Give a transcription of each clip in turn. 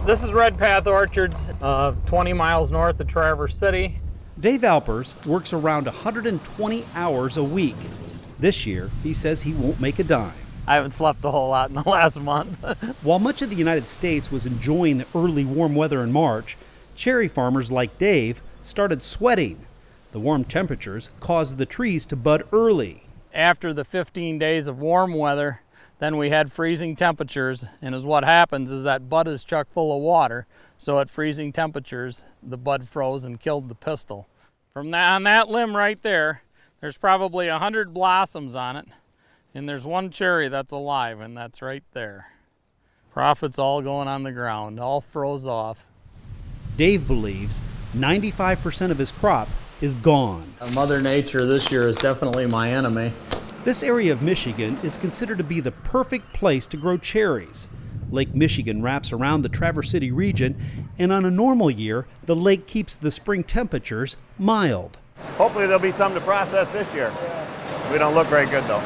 This is Red Path Orchards, 20 miles north of Traverse City. Dave Alpers works around 120 hours a week. This year, he says he won't make a dime. I haven't slept a whole lot in the last month. While much of the United States was enjoying the early warm weather in March, cherry farmers like Dave started sweating. The warm temperatures caused the trees to bud early. After the 15 days of warm weather, then we had freezing temperatures, and what happens is that bud is chock full of water, so at freezing temperatures, the bud froze and killed the pistil. On that limb right there, there's probably 100 blossoms on it, and there's one cherry that's alive, and that's right there. Profits all going on the ground, all froze off. Dave believes 95% of his crop is gone. Mother Nature this year is definitely my enemy. This area of Michigan is considered to be the perfect place to grow cherries. Lake Michigan wraps around the Traverse City region, and on a normal year, the lake keeps the spring temperatures mild. Hopefully there'll be some to process this year. We don't look very good though.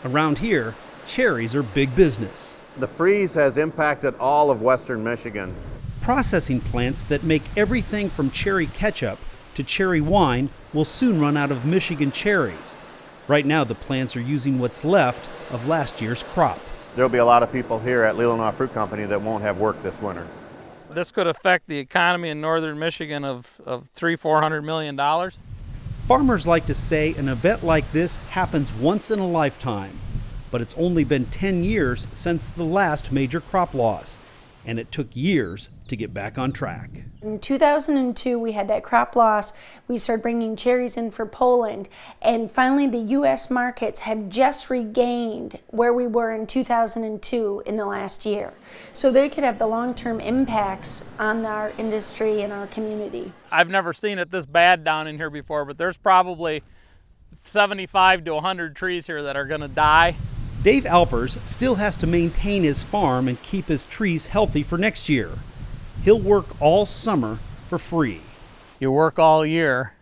Around here, cherries are big business. The freeze has impacted all of western Michigan. Processing plants that make everything from cherry ketchup to cherry wine will soon run out of Michigan cherries. Right now, the plants are using what's left of last year's crop. There'll be a lot of people here at Leelanau Fruit Company that won't have work this winter. This could affect the economy in northern Michigan of $300–400 million. Farmers like to say an event like this happens once in a lifetime, but it's only been 10 years since the last major crop loss, and it took years to get back on track. In 2002, we had that crop loss. We started bringing cherries in for Poland, and finally the U.S. markets have just regained where we were in 2002 in the last year. So they could have the long-term impacts on our industry and our community. I've never seen it this bad down in here before, but there's probably 75 to 100 trees here that are going to die. Dave Alpers still has to maintain his farm and keep his trees healthy for next year. He'll work all summer for free. You work all year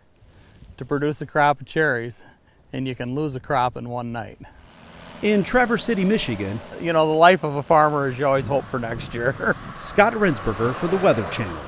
to produce a crop of cherries, and you can lose a crop in one night. In Traverse City, Michigan, You know, the life of a farmer is you always hope for next year. Scott Rensberger for the Weather Channel.